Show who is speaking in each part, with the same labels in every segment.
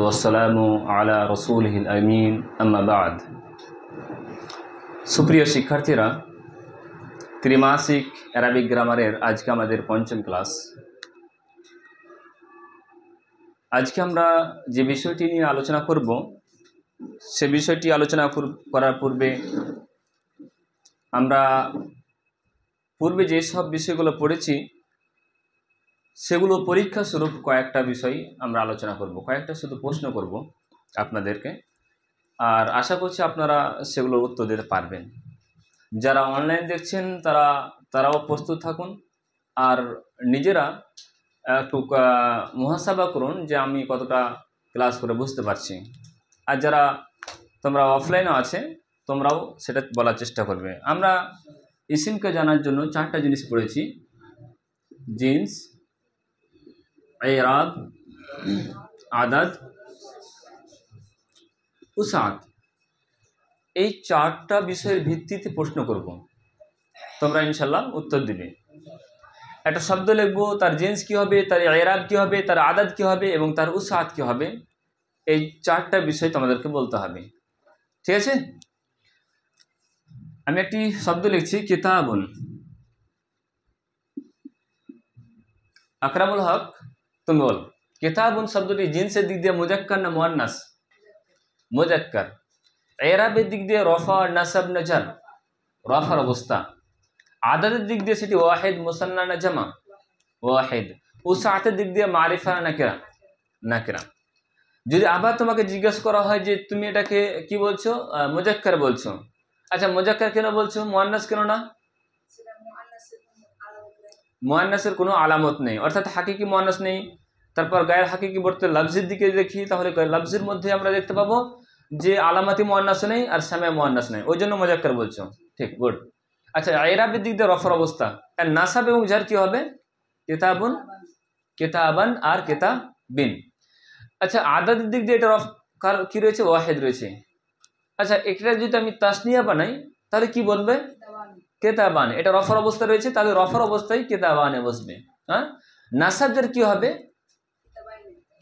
Speaker 1: ওয়াসসালামু আলা রাসূলিহিল আমিন আম্মা বা'দ। সুপ্রিয় শিক্ষার্থীরা, ত্রিমাসিক অ্যারাবিক গ্রামারের আজকে আমাদের পঞ্চম ক্লাস। আজকে আমরা যে বিষয়টি নিয়ে আলোচনা করব সে বিষয়টি আলোচনা করার পূর্বে আমরা পূর্বে যে সব বিষয়গুলো পড়েছি সেগুলো পরীক্ষা স্বরূপ কয়েকটা বিষয় আমরা আলোচনা করব, কয়েকটা শুধু প্রশ্ন করব আপনাদেরকে, আর আশা করছি আপনারা সেগুলোর উত্তর দিতে পারবেন। যারা অনলাইন দেখছেন তারাও প্রস্তুত থাকুন, আর নিজেরা একটু মুহাসাবা করুন যে আমি কতটা ক্লাস করে বুঝতে পারছি। আর যারা তোমরা অফলাইনে আছে তোমরাও সেটা বলার চেষ্টা করবে। আমরা ইসিমকে জানার জন্য চারটা জিনিস পড়েছি: জিন্স, ইরাব, আদাদ, উসাত। এই চারটা বিষয়ের ভিত্তিতে প্রশ্ন করব, তোমরা ইনশাল্লাহ উত্তর দিবে। একটা শব্দ লিখবো, তার জিন্স কি হবে, তার ইরাব কি হবে, তার আদাদ কি হবে এবং তার উসাত কি হবে। এই চারটা বিষয় তোমাদেরকে বলতে হবে, ঠিক আছে? আমি একটি শব্দ লিখছি, কিতাবুন। আকরামুল হক, তুমি বল কিতাবুন শব্দটি জিন্সের দিক দিয়ে মুজাক্কার না মুয়ান্নাস? মুজাক্কার। ইরাবের দিক দিয়ে রফা, নাসাব না জার? রফার অবস্থা। আদাদের দিক দিয়ে সেটি ওয়াহিদ, মুসান্না না জামা? ওয়াহিদ। উসাতের দিক দিয়ে মারিফা না নাকিরা? নাকিরা। যদি আবার তোমাকে জিজ্ঞেস করা হয় যে তুমি এটাকে কি বলছো, মুজাক্কার বলছো, আচ্ছা মুজাক্কার কেন বলছো, মুয়ান্নাস কেন না? মুয়ান্নাসের কোনো আলামত নেই, অর্থাৎ হাকিকি মুয়ান্নাস নেই। তারপর গায়ের হাকিকি বলতে লফজের দিকে দেখি, তাহলে লফজের মধ্যে আমরা দেখতে পাবো যে আলামাতি মুয়ান্নাস নেই আর সামিয়া মুয়ান্নাস নেই, ওই জন্য মুজাক্কার বলছো। ঠিক, গুড। আচ্ছা, ইরাবের দিক দিয়ে রফার অবস্থা, আর নাসাব এবং জার কি হবে? কিতাবুন, কিতাবান আর কিতাবিন। আচ্ছা, আদাদের দিক দিয়ে এটা রফ কি রয়েছে? ওয়াহিদ রয়েছে। আচ্ছা, এটা যদি আমি তাসনিয়া বানাই তাহলে কি বলবে? কেতাবান। এটা রফার অবস্থা রয়েছে, তাহলে রফার অবস্থায় কেতাবানে বসবে। হ্যাঁ, নাসাবজার কি হবে?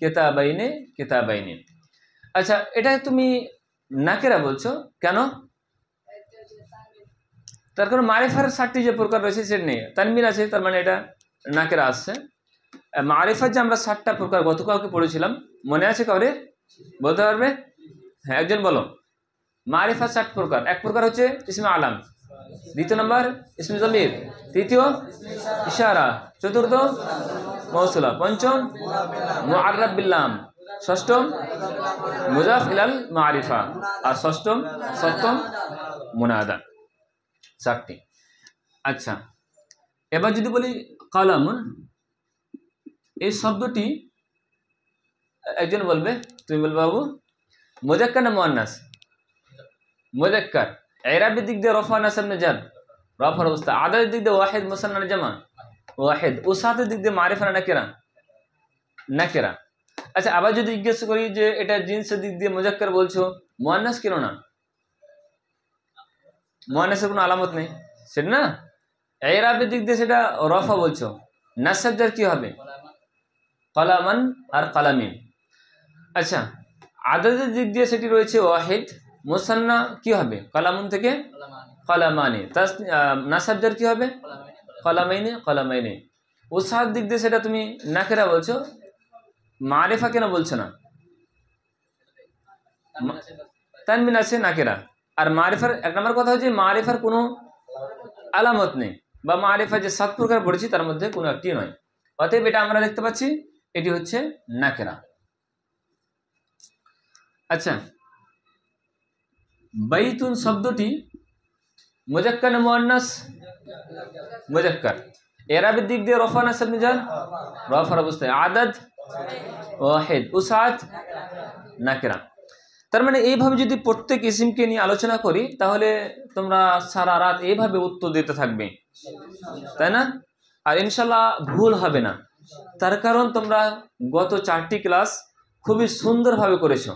Speaker 1: কেতাবাইনে, কেতাবাইনে। আচ্ছা, এটা তুমি নাকেরা বলছো কেন? তার কারণ মারিফার 7টি যে প্রকার রয়েছে সেটা নেই, তানবিন আছে, তার মানে এটা নাকেরা আসছে। মারিফার যে আমরা 7টা প্রকার গতকালকে পড়েছিলাম, মনে আছে কাউরে? বলতে পারবে? হ্যাঁ, একজন বলো। মারিফার 7 প্রকার। এক প্রকার হচ্ছে ইসমে আলাম, দ্বিতীয় নম্বর ইসমে জমির, তৃতীয় ইশারা, চতুর্থ মৌসুলা, পঞ্চম মুআররাব বিল লাম, ষষ্ঠম মুজাফ ইলাল মারিফা, আর সপ্তম মুনাদা। 7টি। আচ্ছা, এবার যদি বলি কালামুন, এই শব্দটি একজন বলবে, তুমি বলবে বাবু মুজাক্কার না মুয়ান্নাস? মুজাক্কার। ইরাবের দিক দিয়ে রফা, নাসাব না জার? রফার অবস্থা। আদাদের দিক দিয়ে ওয়াহিদ, মুসান্না না জামা? ওয়াহিদ। উসাতের দিক দিয়ে মারিফা না নাকিরা? নাকিরা। আচ্ছা, আবার যদি জিজ্ঞেস করি যে এটা জিন্সের দিক দিয়ে মুজাক্কার বলছো, মুয়ান্নাস কেন না? মুয়ান্নাসের কোনো আলামত নেই, সেটা না। ইরাবের দিক দিয়ে সেটা রফা বলছো, নাসাব জার কি হবে? কালামান আর কালামিন। আচ্ছা, আদাদের দিক দিয়ে সেটি রয়েছে ওয়াহিদ, মুসান্না কি হবে? কালামুন থেকে কালামানি। নাসাব জার কি হবে? কালামাইনে, কালামাইনে। উসাদ দিক দিয়ে সেটা তুমি নাকেরা বলছো, মারিফা কেন বলছো না? তানবিন আছে, নাকেরা। আর মারিফার 1 নম্বর কথা হচ্ছে মারিফার কোনো আলামত নেই, বা মারিফা যে 7 প্রকার পড়েছি তার মধ্যে কোনো একটি নয়। অতএব এটা আমরা দেখতে পাচ্ছি এটি হচ্ছে নাকেরা। আচ্ছা, বাইতুন শব্দটি মুজাক্কার না মুয়ান্নাস? মুজাক্কার। ইরাবের দিক দিয়ে রফা, নাসাব না জার? রফার অবস্থায়। আদাদ ওয়াহিদ, উসাত নাকিরা। তার মানে এইভাবে যদি প্রত্যেক ইসিমকে নিয়ে আলোচনা করি তাহলে তোমরা সারা রাত এইভাবে উত্তর দিতে থাকবে, তাই না? আর ইনশাল্লাহ ভুল হবে না, তার কারণ তোমরা গত 4টি ক্লাস খুবই সুন্দরভাবে করেছো,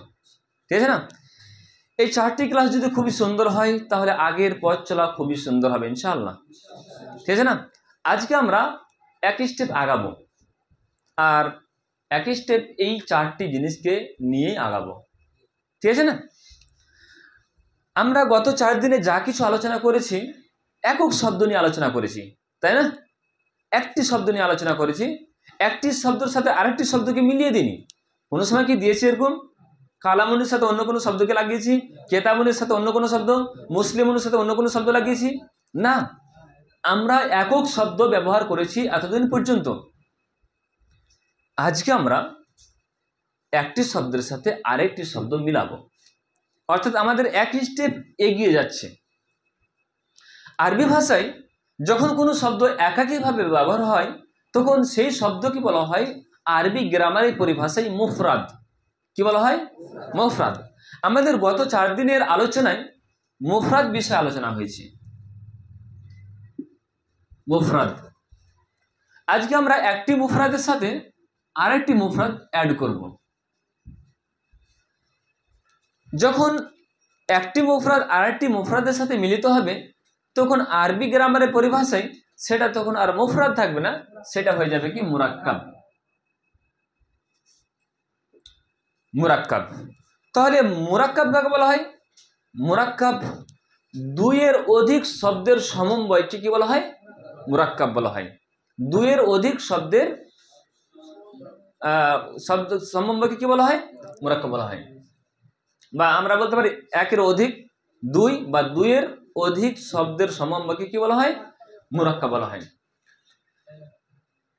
Speaker 1: ঠিক আছে না? এই 4টি ক্লাস যদি খুবই সুন্দর হয় তাহলে আগের পথ চলা খুবই সুন্দর হবে ইনশাআল্লাহ, ঠিক আছে না? আজকে আমরা এক স্টেপ আগাবো, আর এক স্টেপ এই চারটি জিনিসকে নিয়ে আগাবো, ঠিক আছে না? আমরা গত 4 দিনে যা কিছু আলোচনা করেছি একক শব্দ নিয়ে আলোচনা করেছি, তাই না? একটি শব্দ নিয়ে আলোচনা করেছি, একটি শব্দের সাথে আরেকটি শব্দকে মিলিয়ে দিইনি। কোনো সময় কি দিয়েছি এরকম? কালামুনির সাথে অন্য কোনো শব্দকে লাগিয়েছি, কেতাবুনির সাথে অন্য কোনো শব্দ, মুসলিমুনির সাথে অন্য কোনো শব্দ লাগিয়েছি? না, আমরা একক শব্দ ব্যবহার করেছি এতদিন পর্যন্ত। আজকে আমরা একটি শব্দের সাথে আরেকটি শব্দ মিলাবো, অর্থাৎ আমাদের এক স্টেপ এগিয়ে যাচ্ছে। আরবি ভাষায় যখন কোনো শব্দ একাকীভাবে ব্যবহার হয় তখন সেই শব্দকে বলা হয় আরবি গ্রামারের পরিভাষায় মুফরাদ। কি বলা হয়? মুফরাদ। আমাদের গত 4 দিনের আলোচনায় মুফরাদ বিষয়ে আলোচনা হয়েছে। মুফরাদ, আজকে আমরা একটি মুফরাদের সাথে আরেকটি মুফরাদ অ্যাড করব। যখন একটি মুফরাদ আরেকটি মুফরাদের সাথে মিলিত হবে তখন আরবি গ্রামারের পরিভাষায় সেটা তখন আর মুফরাদ থাকবে না, সেটা হয়ে যাবে কি মুরাক্কাব। মুরাক্কাব। তাহলে মুরাক্কাব কাকে বলা হয়? মুরাক্কাব দুইয়ের অধিক শব্দের সমন্বয়কে কি বলা হয়? মুরাক্কাব বলা হয়। দুইয়ের অধিক শব্দের শব্দ সমন্বয়কে কি বলা হয়? মুরাক্কাব বলা হয়। বা আমরা বলতে পারি একের অধিক দুই বা দুইয়ের অধিক শব্দের সমন্বয়কে কি বলা হয়? মুরাক্কাব বলা হয়।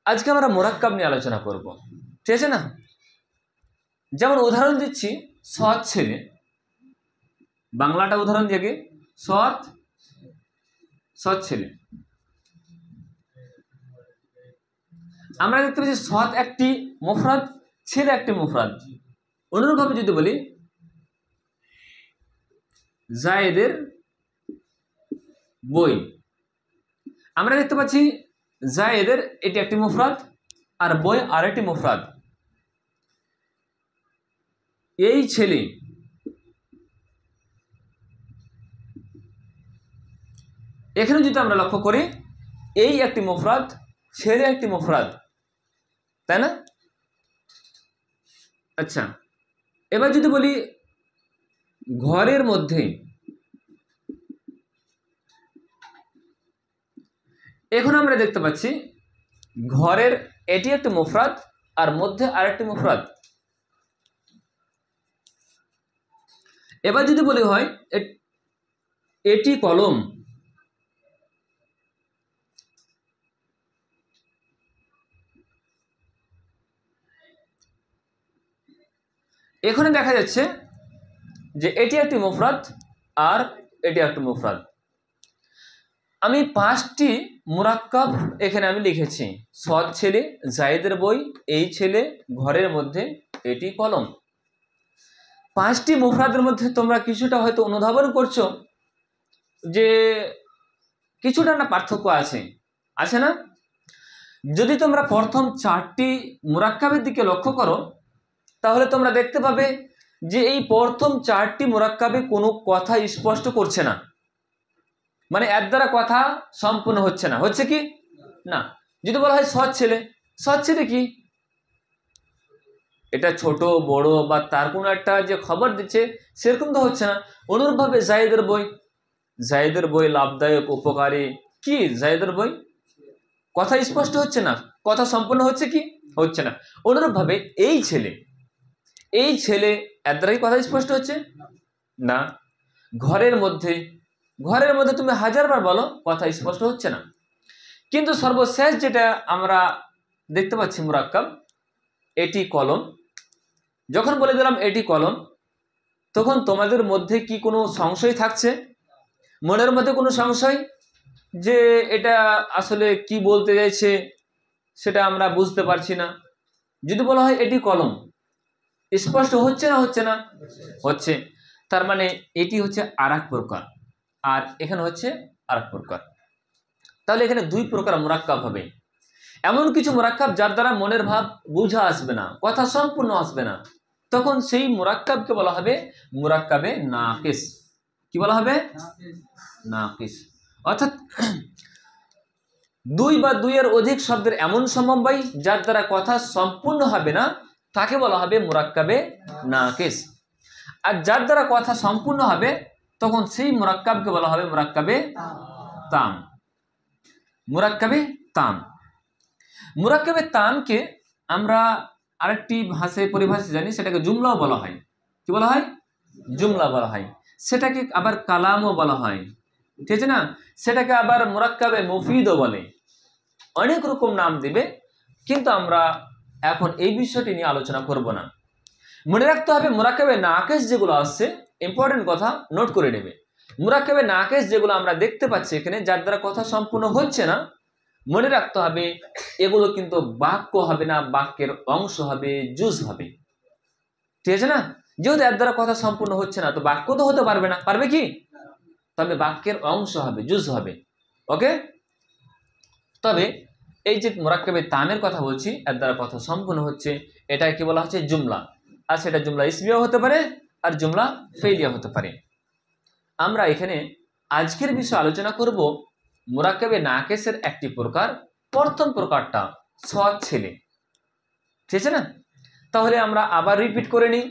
Speaker 1: আজকে আমরা মুরাক্কাব নিয়ে আলোচনা করব, ঠিক আছে না? যেমন উদাহরণ দিচ্ছি, সৎ ছেলে, বাংলাটা উদাহরণ দিয়ে সৎ ছেলে। আমরা দেখতে পাচ্ছি সৎ একটি মুফরাদ, ছেলে একটি মুফরাদ। অনুরূপভাবে যদি বলি জায়েদের বই, আমরা দেখতে পাচ্ছি জায়েদের এটি একটি মুফরাদ আর বই আরেকটি মুফরাদ। এই ছেলে, এখানে যদি আমরা লক্ষ্য করি এই একটি মুফরাদ, ছেলে একটি মুফরাদ, তাই না? আচ্ছা, এবার যদি বলি ঘরের মধ্যে, এখন আমরা দেখতে পাচ্ছি ঘরের এটি একটি মুফরাদ আর মধ্যে আরেকটি মুফরাদ। এবার যদি বলি হয় এটি কলম, এখানে দেখা যাচ্ছে যে এটি একটি মুফরাদ আর এটি একটি মুফরাদ। আমি 5টি মুরাক্কাব এখানে আমি লিখেছি। সৎ ছেলে, জায়েদের বই, এই ছেলে, ঘরের মধ্যে, এটি কলম। 5টি মুফরাদের মধ্যে তোমরা কিছুটা হয়তো অনুধাবন করছো যে কিছুটা না পার্থক্য আছে না? যদি তোমরা প্রথম 4টি মুরাক্কাবের দিকে লক্ষ্য করো তাহলে তোমরা দেখতে পাবে যে এই প্রথম 4টি মুরাক্কাবে কোনো কথা স্পষ্ট করছে না, মানে এর দ্বারা কথা সম্পূর্ণ হচ্ছে না। হচ্ছে কি না? যদি বলা হয় সৎ ছেলে, সৎ ছেলে কি? এটা ছোট বড় বা তার কোনো একটা যে খবর দিচ্ছে সেরকম তো হচ্ছে না। অনুরূপভাবে জায়েদের বই লাভদায়ক, উপকারী, কি জায়েদের বই? কথা স্পষ্ট হচ্ছে না, কথা সম্পূর্ণ হচ্ছে কি? হচ্ছে না। অনুরূপভাবে এই ছেলে এর দ্বারাই কথা স্পষ্ট হচ্ছে না। ঘরের মধ্যে তুমি 1000বার বলো, কথা স্পষ্ট হচ্ছে না। কিন্তু সর্বশেষ যেটা আমরা দেখতে পাচ্ছি মুরাক্কাব, এটি কলম। যখন বলে দিলাম এটি কলম, তখন তোমাদের মধ্যে কি কোনো সংশয় থাকছে? মনের মধ্যে কোনো সংশয় যে এটা আসলে কি বলতে চাইছে সেটা আমরা বুঝতে পারছি না। যদি বলা হয় এটি কলম, স্পষ্ট হচ্ছে না? হচ্ছে। তার মানে এটি হচ্ছে আরেক প্রকার আর এখানে হচ্ছে আরেক প্রকার। তাহলে এখানে 2 প্রকার মুরাক্কাব হবে। এমন কিছু মুরাক্কাব যার দ্বারা মনের ভাব বুঝা আসবে না, কথা সম্পূর্ণ আসবে না, তখন সেই মুরাক্কাবকে বলা হবে মুরাক্কাবে নাকিস। কি বলা হবে? নাকিস। অর্থাৎ 2 বা 2-এর অধিক শব্দের এমন সমন্বয় যার দ্বারা কথা সম্পূর্ণ হবে না, তাকে বলা হবে মুরাক্কাবে নাকিস। আর যার দ্বারা কথা সম্পূর্ণ হবে তখন সেই মুরাক্কাবকে বলা হবে মুরাক্কাবে তাম। মুরাক্কাবে তাম, মুরাক্কাবে তামকে আমরা আরেকটি ভাষায় পরিভাষা জানি, সেটাকে জুমলাও বলা হয়। কি বলা হয়? জুমলা বলা হয়। সেটাকে আবার কালামও বলা হয়, ঠিক আছে না? সেটাকে আবার মুরাক্কাবে মুফিদও বলে, অনেক রকম নাম দিবে, কিন্তু আমরা এখন এই বিষয়টি নিয়ে আলোচনা করব না। মনে রাখতে হবে মুরাক্কাবে নাকিস যেগুলো আসছে, ইম্পর্টেন্ট কথা নোট করে নেবে। মুরাক্কাবে নাকিস যেগুলো আমরা দেখতে পাচ্ছি এখানে, যার দ্বারা কথা সম্পূর্ণ হচ্ছে না, মনে রাখতে হবে এগুলো কিন্তু বাক্য হবে না, বাক্যের অংশ হবে, জুজ হবে, ঠিক আছে না? যেহেতু এর দ্বারা কথা সম্পূর্ণ হচ্ছে না, তো বাক্য তো হতে পারবে না, পারবে কি? তবে বাক্যের অংশ হবে, জুজ হবে। ওকে, তবে এই যে মুরাক্কাবে তামের কথা বলছি, এর দ্বারা কথা সম্পূর্ণ হচ্ছে, এটাকে কি বলা হচ্ছে? জুমলা। আর সেটা জুমলা ইসমিয়া হতে পারে আর জুমলা ফেইলিয়া হতে পারে। আমরা এখানে আজকের বিষয়ে আলোচনা করব মুরাক্কাবে নাকিসের একটি প্রকার, প্রথম প্রকারটা সৎ ছেলে, ঠিক আছে না? তাহলে আমরা আবার রিপিট করে নিই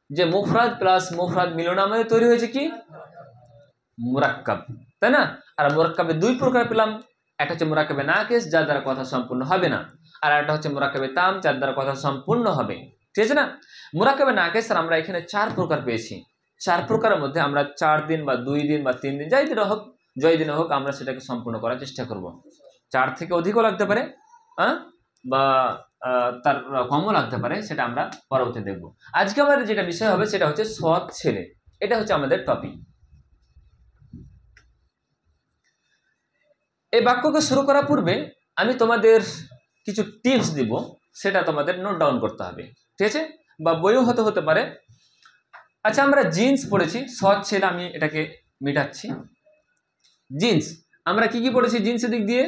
Speaker 1: যে মুফরাদ প্লাস মুফরাদ মিলন আমাদের তৈরি হয়েছে কি? মুরাক্কাব, তাই না? আর মুরাক্কাবে দুই প্রকার পেলাম, একটা হচ্ছে মুরাক্কাবে নাকিস, যার দ্বারা কথা সম্পূর্ণ হবে না, আর একটা হচ্ছে মুরাক্কাবে তাম, যার দ্বারা কথা সম্পূর্ণ হবে, ঠিক আছে না? মুরাক্কাবে নাকিস আমরা এখানে 4 প্রকার পেয়েছি। 4 প্রকারের মধ্যে আমরা 4 দিন বা 2 দিন বা 3 দিন, যাই দিন হোক, জয় দিনে হোক, আমরা সেটাকে সম্পূর্ণ করার চেষ্টা করব। 4 থেকে অধিকও লাগতে পারে, বা তার কমও লাগতে পারে, সেটা আমরা পরবর্তী দেখব। আজকে আমাদের যেটা বিষয় হবে সেটা হচ্ছে সৎ ছেলে, এটা হচ্ছে আমাদের টপিক। এই বাক্যকে শুরু করার পূর্বে আমি তোমাদের কিছু টিপস দিব, সেটা তোমাদের নোট ডাউন করতে হবে, ঠিক আছে? বা বইও হতে পারে। আচ্ছা, আমরা জিন্স পড়েছি, সৎ ছেলে, আমি এটাকে মিটাচ্ছি। জিন্স আমরা কি কি পড়েছি? জিন্সের দিক দিয়ে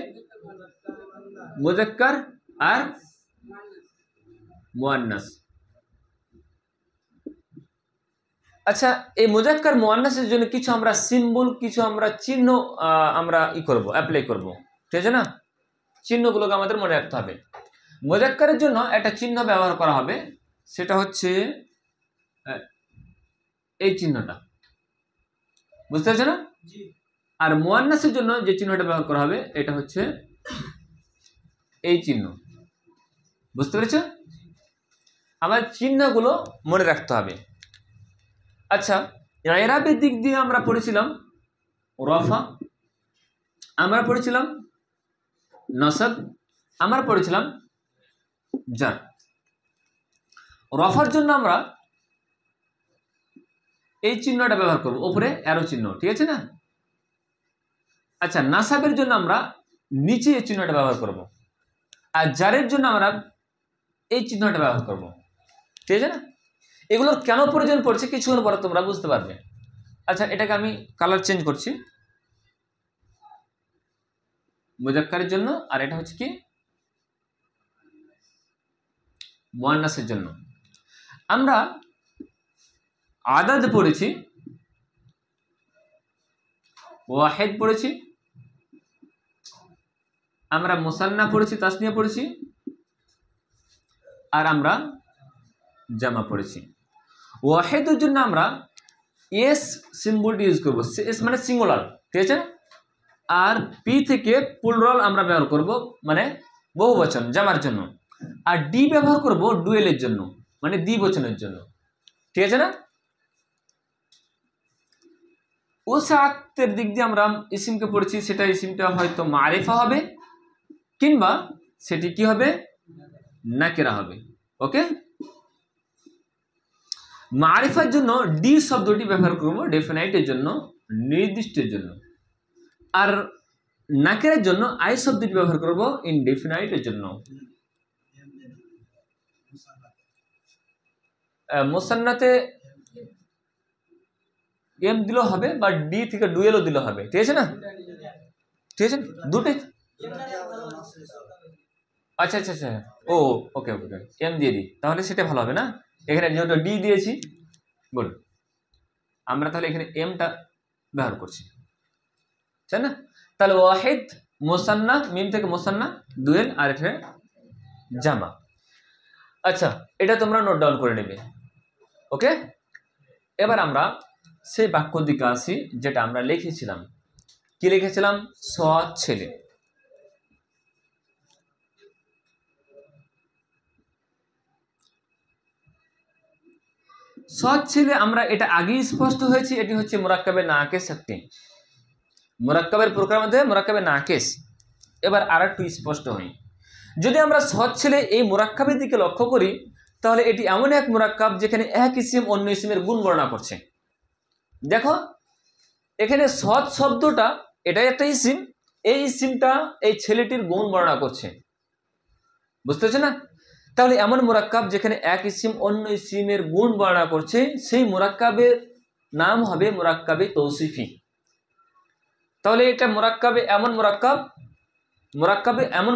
Speaker 1: মুযাক্কার আর মুয়ান্নাস। আচ্ছা, এই মুযাক্কার মুয়ান্নাসের জন্য কিছু আমরা সিম্বল, কিছু আমরা চিহ্ন আমরা করব, অ্যাপ্লাই করব, ঠিক আছে না? চিহ্নগুলোকে আমাদের মনে রাখতে হবে। মুযাক্কারের জন্য একটা চিহ্ন ব্যবহার করা হবে, সেটা হচ্ছে এই চিহ্নটা, বুঝতে পারছো না? আর মুয়ান্নাসের জন্য যে চিহ্নটা ব্যবহার করা হবে, এটা হচ্ছে এই চিহ্ন, বুঝতে পেরেছো? আমার চিহ্নগুলো মনে রাখতে হবে। আচ্ছা, ইরাবের দিক দিয়ে আমরা পড়েছিলাম রফা, আমরা পড়েছিলাম নসব, আমরা পড়েছিলাম জার। রফার জন্য আমরা এই চিহ্নটা ব্যবহার করব, উপরে অ্যারো চিহ্ন, ঠিক আছে না? আচ্ছা, নাসাবের জন্য আমরা নিচে এই চিহ্নটা ব্যবহার করব, আর জারের জন্য আমরা এই চিহ্নটা ব্যবহার করব, ঠিক আছে না? এগুলোর কেন প্রয়োজন পড়ছে কিছুক্ষণ পরে তোমরা বুঝতে পারবে। আচ্ছা, এটাকে আমি কালার চেঞ্জ করছি মুযাক্কারের জন্য, আর এটা হচ্ছে কি মুয়ান্নাসের জন্য। আমরা আদাদ পড়েছি, ওয়াহিদ পড়েছি, আমরা মুসান্না পড়েছি, তাসনিয়া পড়েছি, আর আমরা জামা পড়েছি। ওয়াহিদের জন্য আমরা এস সিম্বলটি ইউজ করব, এস মানে সিঙ্গুলার, ঠিক আছে? আর পি থেকে প্লুরাল আমরা ব্যবহার করব, মানে বহুবচন, জামার জন্য। আর ডি ব্যবহার করব ডুয়েলের জন্য, মানে দ্বিবচনের জন্য, ঠিক আছে না? ওসাতের দিক দিয়ে আমরা ইসিমকে পড়েছি, সেটা ইসিমটা হয়তো মারিফা হবে, কিংবা সেটি কি হবে? নাকিরা হবে। ওকে, মারিফার জন্য ডি শব্দটি ব্যবহার করব ডেফিনাইটের জন্য, নির্দিষ্টের জন্য। আর নাকিরার জন্য আই শব্দটি ব্যবহার করব ইনডেফিনাইটের জন্য। মুসান্নাতে এম দিলেও হবে, বা ডি থেকে ডুয়েলও দিলেও হবে, ঠিক আছে না? ঠিক আছে, দুটোই। আচ্ছা আচ্ছা আচ্ছা, ও ওকে ওকে, এম দিয়ে দিই, তাহলে সেটা ভালো হবে না? এখানে যেহেতু ডি দিয়েছি, বলুন, আমরা তাহলে এখানে এমটা ব্যবহার করছি, তাই না? তাহলে ওয়াহিদ, মুসান্না, মিম থেকে মুসান্না, দুয়েল, আর এখানে জামা। আচ্ছা, এটা তোমরা নোট ডাউন করে নেবে। ওকে, এবার আমরা সেই বাক্যর দিকে আসি যেটা আমরা লিখেছিলাম। কি লিখেছিলাম? সৎ ছেলে। সৎ ছেলে, আমরা এটা আগেই স্পষ্ট হয়েছে, এটি হচ্ছে মুরাক্কাবে নাকিস একটি, মুরাক্কাবের প্রকারের মধ্যে মুরাক্কাবে নাকিস। এবার আর একটু স্পষ্ট হই, যদি আমরা সৎ ছেলে এই মুরাক্কাবের দিকে লক্ষ্য করি, তাহলে এটি এমন এক মুরাক্কাব যেখানে এক ইসিম অন্য ইসিমের গুণ বর্ণনা করছে। দেখো এখানে সৎ শব্দটা এটাই একটা ইসিম, এই ইসিমটা এই ছেলেটির গুণ বর্ণনা করছে, বুঝতে পারছো না? তাহলে এমন মুরাক্কাব যেখানে এক ইসিম অন্য ইসিমের গুণ বর্ণনা করছে, সেই মুরাক্কাবের নাম হবে মুরাক্কাবে তৌসিফি। তাহলে এটা মুরাক্কাবে এমন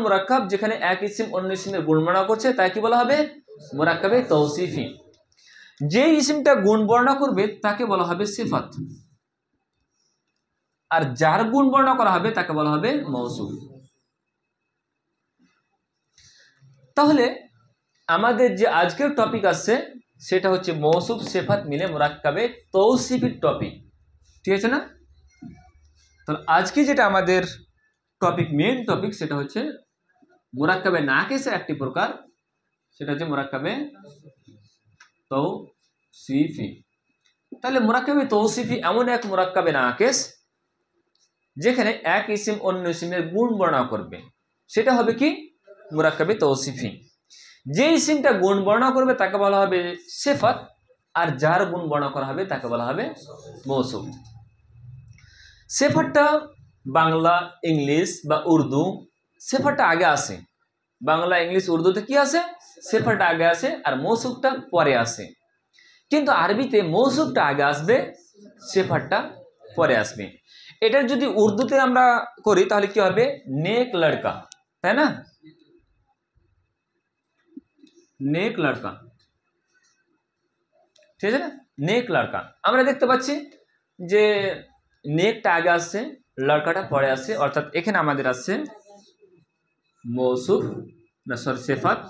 Speaker 1: মুরাক্কাব যেখানে এক ইসিম অন্য ইসিমের গুণ বর্ণনা করছে, তাই কি বলা হবে? মুরাক্কাবে তৌসিফি। যে ইসিমটা গুণ বর্ণনা করবে তাকে বলা হবে সিফাত, আর যার গুণ বর্ণনা করা হবে তাকে বলা হবে মৌসুফ। তাহলে আমাদের যে আজকের টপিক আসছে সেটা হচ্ছে মৌসুফ সিফাত মিলে মুরাক্কাবে তৌসিফির টপিক, ঠিক আছে না? তাহলে আজকে যেটা আমাদের টপিক, মেইন টপিক, সেটা হচ্ছে মুরাক্কাবে নাকিসের একটি প্রকার, সেটা হচ্ছে মুরাক্কাবে তৌসিফি। তাহলে মুরাক্কাবে তৌসিফি এমন এক মুরাক্কাবে নাকিস যেখানে এক ইসিম অন্য ইসিমের গুণ বর্ণনা করবে, সেটা হবে কি? মুরাক্কাবে তৌসিফি। যে ইসিমটা গুণ বর্ণনা করবে তাকে বলা হবে সিফাত, আর যার গুণ বর্ণনা করা হবে তাকে বলা হবে মৌসুফ। সিফাতটা বাংলা, ইংলিশ বা উর্দু, সিফাতটা আগে আসে। বাংলা, ইংলিশ, উর্দুতে কি আসে? সিফাতটা আগে আসে, আর মৌসুফটা পরে আসে। কিন্তু আরবিতে মৌসুফটা আগে আসবে, সিফাতটা পরে আসবে। এটার যদি উর্দুতে আমরা করি তাহলে কি হবে? নেক লড়কা, তাই না? নেক লড়কা, ঠিক আছে না? নেক লড়কা। আমরা দেখতে পাচ্ছি যে নেকটা আগে আসছে, লড়কাটা পরে আসছে, অর্থাৎ এখানে আমাদের আসছে মৌসুফ না সরি সিফাত,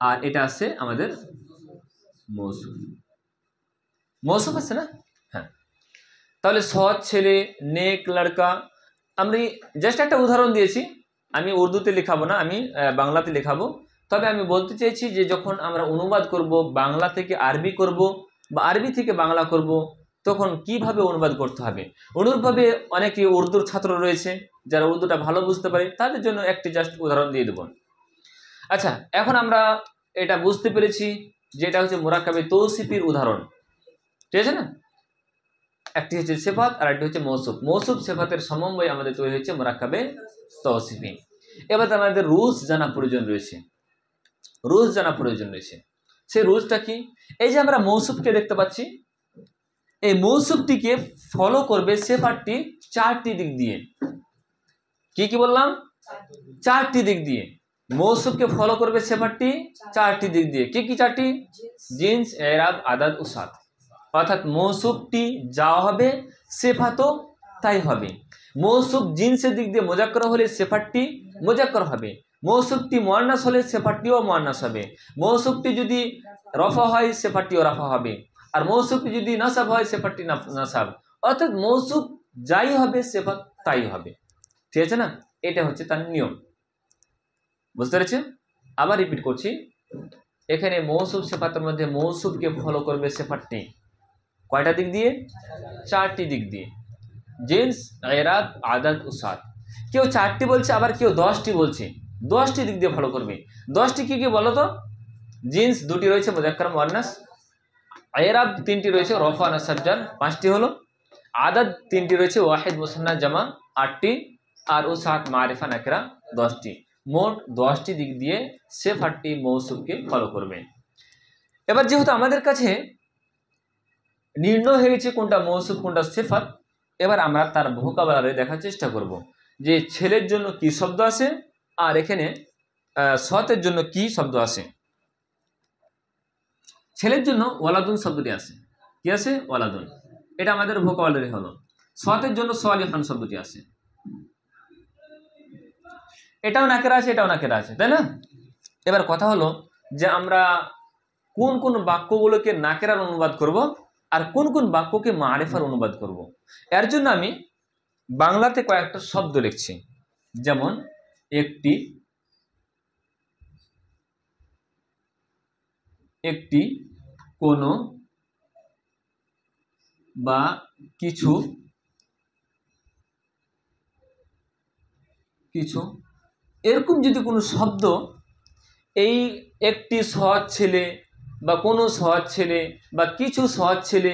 Speaker 1: আর এটা আসছে আমাদের মৌসুফ। মৌসুফ আছে না? হ্যাঁ। তাহলে সৎ ছেলে, নেক লড়কা, আমি জাস্ট একটা উদাহরণ দিয়েছি, আমি উর্দুতে লেখাবো না, আমি বাংলাতে লেখাবো। তবে আমি বলতে চাইছি যে যখন আমরা অনুবাদ করব, বাংলা থেকে আরবি করব বা আরবি থেকে বাংলা করব, তখন কিভাবে অনুবাদ করতে হবে। অনুরূপভাবে অনেকে উর্দুর ছাত্র রয়েছে যারা উর্দুটা ভালো বুঝতে পারে, তাদের জন্য একটি জাস্ট উদাহরণ দিয়ে দেব। আচ্ছা, এখন আমরা এটা বুঝতে পেরেছি যে এটা হচ্ছে মুরাক্কাবে তৌসিফির উদাহরণ, ঠিক আছে না? একটি হচ্ছে সিফাত আর একটি হচ্ছে মৌসুফ। মৌসুফ সিফাতের সমন্বয়ে আমাদের তৈরি হচ্ছে মুরাক্কাবে তৌসিফি। এবার আমাদের রুলস জানা প্রয়োজন রয়েছে, সেই রুলসটা কি? এই যে আমরা মৌসুফকে দেখতে পাচ্ছি, এই মৌসুফটিকে ফলো করবে সিফাতটি চারটি দিক দিয়ে। কি বললাম? চারটি দিক দিয়ে মৌসুফকে ফলো করবে সিফাতটি চারটি দিক দিয়ে। কি চারটি? জিন্স, এরাব, আদাদ, উসাত। অর্থাৎ মৌসুফটি যা হবে সিফাতও তাই হবে। মৌসুফ জিন্সের দিক দিয়ে মুজাক্কার হলে সিফাতটি মুজাক্কার হবে, মৌসুফটি মুআন্নাস হলে সিফাতটিও মুআন্নাস হবে, মৌসুফটি যদি রফা হয় সিফাতটিও রফা হবে, আর মৌসুফটি যদি নাসাব হয় সিফাতটি নাসাব। অর্থাৎ মৌসুফ যাই হবে সিফাত তাই হবে, ঠিক আছে না? এটা হচ্ছে তার নিয়ম, বুঝতে পেরেছেন? আবার রিপিট করছি, এখানে মৌসুফ সিফাতের মধ্যে মৌসুফকে ফলো করবে সিফাতটি কয়টা দিক দিয়ে? চারটি দিক দিয়ে। জিন্স, এরাব, আদাদ, উসাত। কেউ চারটি বলছে, আবার কেউ 10টি বলছে। 10টি দিক দিয়ে ফলো করবে। 10টি কি বলো তো? জিন্স 2টি রয়েছে মুজাক্কার মুআন্নাস, এরাব 3টি রয়েছে রফা নাসব জার 5টি হলো, আদাদ 3টি রয়েছে ওয়াহিদ মুসান্না জামা 8টি, আর উসাত মারিফা নাকিরা 10টি। মোট 10টি দিক দিয়ে সিফাতটি মৌসুফকে ফলো করবে। এবার যেহেতু আমাদের কাছে নির্ণয় হয়ে গেছে কোনটা মৌসুফ কোনটা সিফাত, এবার আমরা তার ভোকাবুলারি দেখার চেষ্টা করব যে ছেলের জন্য কি শব্দ আছে আর এখানে সতের জন্য কি শব্দ আছে। ছেলের জন্য ওয়ালাদুন শব্দটি আছে। কি আছে? ওয়ালাদুন। এটা আমাদের ভোকাবুলারি হলো। সতের জন্য সালিহান শব্দটি আছে। এটাও নাকেরা আছে, এটাও নাকেরা আছে, তাই না? এবার কথা হলো যে আমরা কোন কোন বাক্যগুলোকে নাকেরার অনুবাদ করব আর কোন কোন বাক্যকে মারিফার অনুবাদ করব। এর জন্য আমি বাংলাতে কয়েকটা শব্দ লিখছি, যেমন একটি, একটি, কোনো, বা কিছু, কিছু, এরকম যদি কোনো শব্দ এই একটি সৎ ছেলে বা কোনো সৎ ছেলে বা কিছু সৎ ছেলে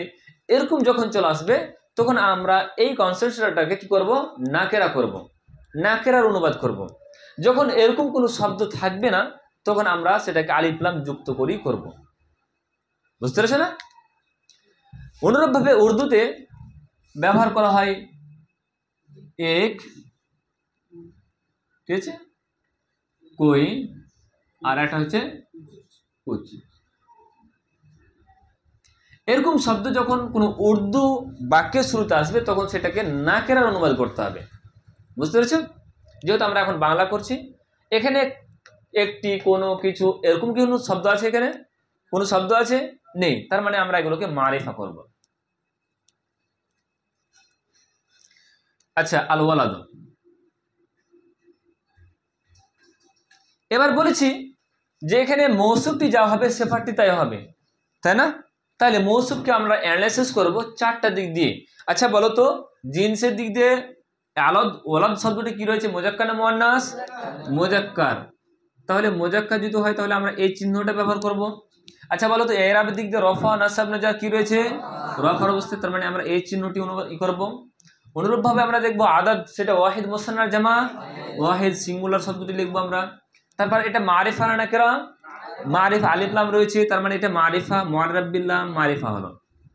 Speaker 1: এরকম যখন চলে আসবে, তখন আমরা এই কনসেপ্টটাকে কি করব? নাকেরা করব, নাকেরার অনুবাদ করব। যখন এরকম কোনো শব্দ থাকবে না, তখন আমরা সেটাকে আলিফ লাম যুক্ত করেই করব। বুঝতে পেরেছো না? অনুরূপভাবে উর্দুতে ব্যবহার করা হয় এক, ঠিক আছে, কই, আর একটা হচ্ছে কুছ। এরকম শব্দ যখন কোনো উর্দু বাক্যের শুরুতে আসবে, তখন সেটাকে নাকেরার অনুবাদ করতে হবে। বুঝতে পেরেছো? যেহেতু আমরা এখন বাংলা করছি, এখানে একটি, কোনো, কিছু, এরকম কি কোনো শব্দ আছে? এখানে কোনো শব্দ আছে? নেই। তার মানে আমরা এগুলোকে মারিফা করব। আচ্ছা, আল ওয়ালাদ। এবার বলেছি যে এখানে মৌসুফটি যা হবে সিফাতটি তাই হবে, তাই না? তাহলে মৌসুফকে আমরা অ্যানালাইসিস করব চারটা দিক দিয়ে। আচ্ছা বলো তো, জিনসের দিক দিয়ে আলাদ ওয়ালাদ শব্দটি কি রয়েছে? মুজাক্কার না মুয়ান্নাস? মুজাক্কার। তাহলে মুজাক্কার যদি হয় তাহলে আমরা এই চিহ্নটা ব্যবহার করব। আচ্ছা বলো তো, ইরাবের দিক দিয়ে রফা, নাসব, নাজার কি রয়েছে? রফার অবস্থায়, তার মানে আমরা এই চিহ্নটি অনুবাদ করব। অনুরূপভাবে আমরা দেখব আদাদ, সেটা ওয়াহিদ মুসান্নার জামা, ওয়াহিদ সিঙ্গুলার শব্দটি লিখবো আমরা। তারপর এটা মারিফা না নাকেরা? মারিফা, আলিফ লাম রয়েছে, তার মানে এটা মারিফা, মুআররাব বিল লাম, মারিফা হলো,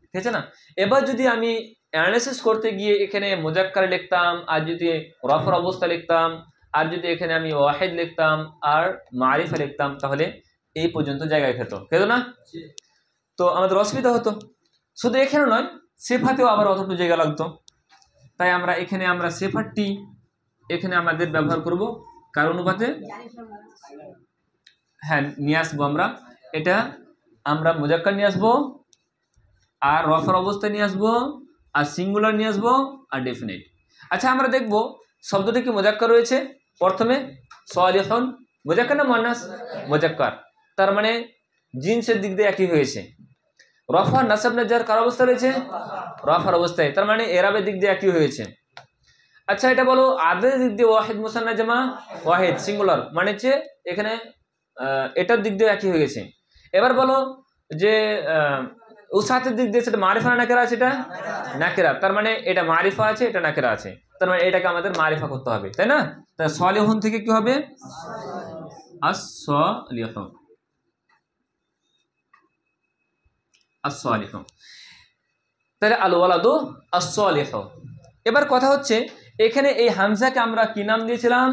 Speaker 1: ঠিক আছে না? এবার যদি আমি অ্যানালাইসিস করতে গিয়ে এখানে মুজাক্কার লিখতাম, আর যদি রফার অবস্থা লিখতাম, আর যদি এখানে আমি ওয়াহিদ লিখতাম আর মারিফা লিখতাম, তাহলে এই পর্যন্ত জায়গায় খেত না? তো আমাদের অসুবিধা হতো। শুধু এখানে নয়, সিফাতেও আবার অতটুকু জায়গা লাগতো। তাই আমরা এখানে আমরা সিফাতটি এখানে আমাদের ব্যবহার করব কার অনুপাতে? হ্যাঁ, নিয়ে আসবো আমরা। এটা আমরা মুজাক্কার নিয়ে আসবো, আর রফার অবস্থায় নিয়ে আসবো, আর সিঙ্গুলার নিয়ে আসবো, আর ডেফিনেট। আচ্ছা আমরা দেখব শব্দটি কি মুজাক্কার রয়েছে। প্রথমে সালিহুন, মুজাক্কার না মুয়ান্নাস? মুজাক্কার। তার মানে জিনসের দিক দিয়ে একই হয়েছে। রফা, নাসব, নাজার কার অবস্থা রয়েছে? রফার অবস্থায়, তার মানে এরাবের দিক দিয়ে একই হয়েছে। আচ্ছা এটা বলো, আদাদের দিক দিয়ে ওয়াহিদ মুসান্না জামা, ওয়াহিদ সিঙ্গুলার, মানে হচ্ছে এখানে এটার দিক দিয়ে একই হয়ে গেছে। এবার বলো যে উসাতের দিক দিয়ে সেটা মারিফা না নাকেরা আছে? এটা নাকেরা। তার মানে এটা মারিফা আছে, এটা নাকেরা আছে, তার মানে এটাকে আমাদের মারিফা করতে হবে, তাই না? তা সালিহুন থেকে কি হবে? as-সালিহুন, as-সালিহুন। তাহলে আল ওয়ালাদু as-সালিহু। এবার কথা হচ্ছে এখানে এই হামজাকে আমরা কি নাম দিয়েছিলাম?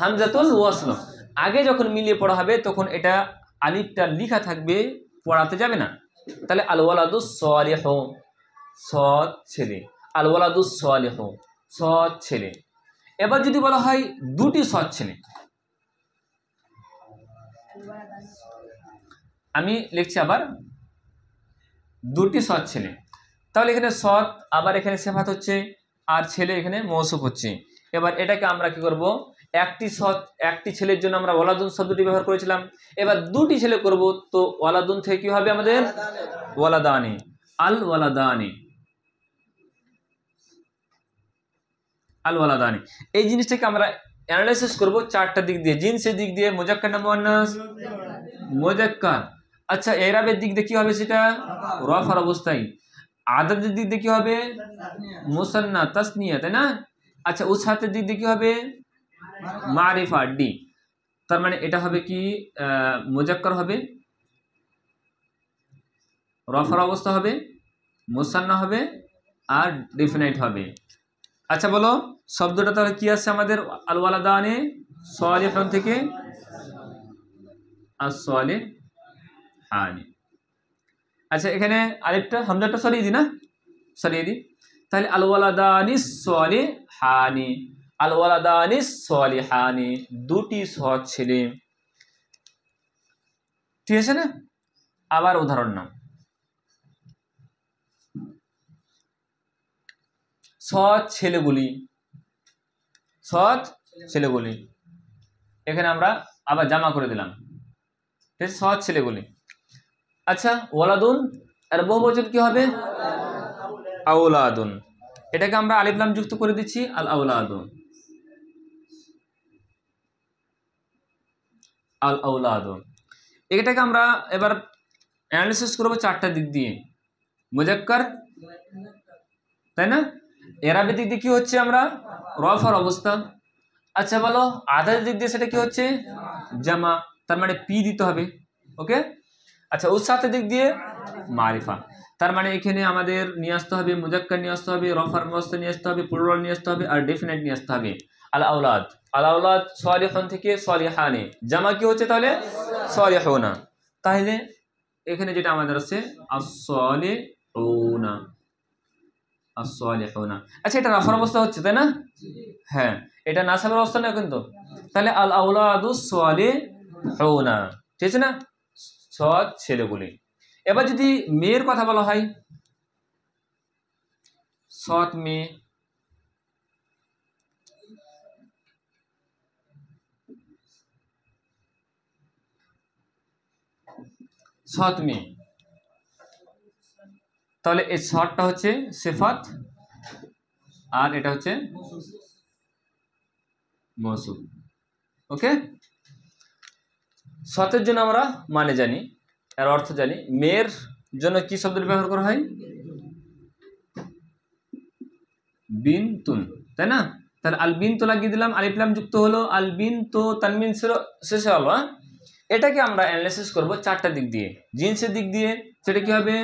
Speaker 1: হামজাতুল ওয়াসল। আগে যখন মিলিয়ে পড়া হবে তখন এটা আলিফটা লিখা থাকবে, পড়াতে যাবে না। তাহলে আল ওয়ালাদুস সালিহু, সৎ ছেলে, আল ওয়ালাদুস সালিহু, সৎ ছেলে। এবার যদি বলা হয় দুটি সৎ ছেলে, আমি লিখছি আবার দুটি সৎ ছেলে, তাহলে এখানে সৎ, আবার এখানে সিফাত হচ্ছে, আর ছেলে এখানে মৌসুফ হচ্ছে। এবার এটাকে আমরা কি করব? একটি সৎ, একটি ছেলের জন্য আমরা ওয়ালাদুন শব্দটি ব্যবহার করেছিলাম। এবার দুটি ছেলে করব, তো ওয়ালাদুন থেকে কি হবে আমাদের? ওয়ালাদানি, আল ওয়ালাদানি, আল ওয়ালাদানি। এই জিনিসটাকে আমরা অ্যানালাইসিস করব চারটা দিক দিয়ে। জিনসের দিক দিয়ে মুজাক্কার না মুয়ান্নাস? মুজাক্কার। আচ্ছা ইরাবের দিক দিয়ে কি হবে? সেটা রফার অবস্থায়। আদাদের দিক দিয়ে কি হবে? মুসান্না, তাসনিয়া, তাই না? আচ্ছা উসাতের দিক দিয়ে কি হবে? মারিফা, ডি। তার মানে এটা হবে কি? মুজাক্কার হবে, রফার অবস্থা হবে, মুসান্না হবে, আর ডেফিনাইট হবে। আচ্ছা বলো শব্দটা তাহলে কি আসছে আমাদের? আল ওয়ালাদানি সালিহুন থেকে as-সালিহানি। আচ্ছা এখানে আরেকটা হামজাটা সরিয়ে দিই না? সরিয়ে দিই। তাহলে আল ওয়ালাদানি সালিহানি, আল ওয়ালাদানিস সালিহানি, দুটি সৎ ছেলে। ঠিক আছে না? আবার উদাহরণ নাও, সৎ ছেলেগুলি, সৎ ছেলেগুলি, এখানে আমরা আবার জামা করে দিলাম, ঠিক আছে, সৎ ছেলেগুলি। আচ্ছা, ওয়ালাদুন আর বহুবচন কি হবে? আউলাদুন। এটাকে আমরা আলিফ লাম যুক্ত করে দিচ্ছি, আল আউলাদুন, আল আউলাদুন। এটাকে আমরা এবার অ্যানালিসিস করবো চারটা দিক দিয়ে। মুজাক্কার, তাই না? এরাবের দিক দিয়ে কি হচ্ছে? আমরা রফার অবস্থা। আচ্ছা বলো, আদার দিক দিয়ে সেটা কি হচ্ছে? জামা, তার মানে পি দিতে হবে। ওকে। আচ্ছা, উসাতের দিক দিয়ে মারিফা, তার মানে এখানে আমাদের নিয়ে আসতে হবে মুজাক্কার, নিয়ে আসতে হবে রফার অবস্থা, নিয়ে আসতে হবে প্লুরাল, নিয়ে আসতে হবে আর ডেফিনেট নিয়ে আসতে হবে। আল আউলাদ, আল আউলাদ সালিহুন থেকে সালিহানে, জামা কি হচ্ছে তাহলে? সালিহুনা। তাহলে এখানে যেটা আমাদের আছে as-সালিহুনা, as-সালিহুনা। আচ্ছা, এটা রফার অবস্থা হচ্ছে, তাই না? হ্যাঁ, এটা নাসাবের অবস্থা না কিন্তু। তাহলে আল আউলাদুস সালিহুনা, ঠিক আছে না? সৎ ছেলেগুলি। এবার যদি মেয়ের কথা বলা হয়, সৎ মেয়ে, সৎ মেয়ে, তাহলে এই সৎটা হচ্ছে সিফাত আর এটা হচ্ছে মৌসুফ। ওকে। সতের জন্য আমরা মানে জানি, এর অর্থ জানি। মেয়ের জন্য কি শব্দ ব্যবহার করা হয়? বিনতুন, তাই না? তাহলে আল বিনতু লাগিয়ে দিলাম, আলিফ লাম যুক্ত হলো, আল বিনতু তানমিন শেষে হলো। এটাকে আমরা অ্যানালাইসিস করব চারটা দিক দিয়ে। জিন্সের দিক দিয়ে সেটা কি হবে?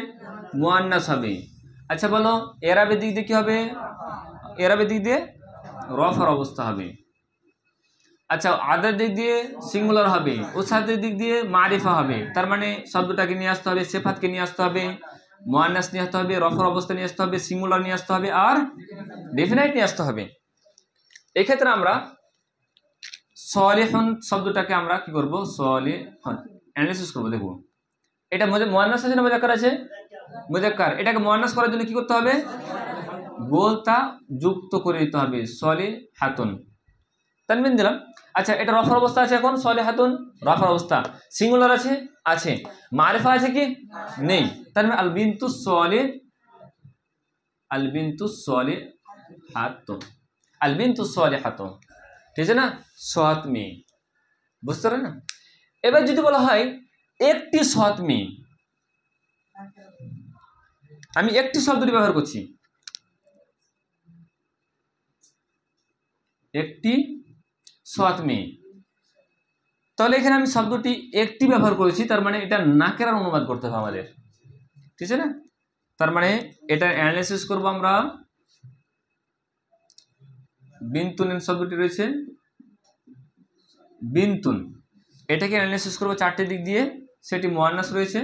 Speaker 1: মুয়ান্নাস হবে। আচ্ছা বলো, এরাবের দিক দিয়ে কি হবে? এরাবের দিক দিয়ে রফার অবস্থা হবে। আচ্ছা, আদার দিক দিয়ে সিঙ্গুলার হবে, উসাতের দিক দিয়ে মারিফা হবে। তার মানে শব্দটাকে নিয়ে আসতে হবে, সিফাতকে নিয়ে আসতে হবে, মুয়ান্নাস নিয়ে আসতে হবে, রফার অবস্থা নিয়ে আসতে হবে, সিঙ্গুলার নিয়ে আসতে হবে আর ডেফিনাইট নিয়ে আসতে হবে। এক্ষেত্রে আমরা সালিহুন শব্দটাকে আমরা কি করব? সালিহুন অ্যানালাইসিস করব। দেখব এটা মুয়ান্নাস আছে না মুজাক্কার আছে? মুজাক্কার। এটাকে মুয়ান্নাস করার জন্য কি করতে হবে? গোলতা যুক্ত করে দিতে হবে, সালিহাতুন, তানবিন দিলাম। আচ্ছা, এটা রফার অবস্থা আছে, এখন সালিহাতুন রফার অবস্থা। সিঙ্গুলার আছে? আছে। মারিফা আছে কি? নেই। তার মানে আল বিনতু সালিহ, আল বিনতু সালিহাতুন, আল বিনতু সালিহাতুন, ঠিক আছে না? সৎ মেয়ে, বুঝতে পারেন না? এবার যদি বলা হয় একটি সৎ মেয়ে, আমি একটি শব্দটি ব্যবহার করছি, একটি সৎ মেয়ে, তাহলে এখানে আমি শব্দটি একটি ব্যবহার করেছি, তার মানে এটা নাকেরার অনুবাদ করতে হবে আমাদের, ঠিক আছে না? তার মানে এটা অ্যানালাইসিস করব আমরা। বিনতুন শব্দটি রয়েছে, বিনতুন, এটাকে অ্যানালাইসিস করব চারটে দিক দিয়ে। সেটি মুয়ান্নাস রয়েছে,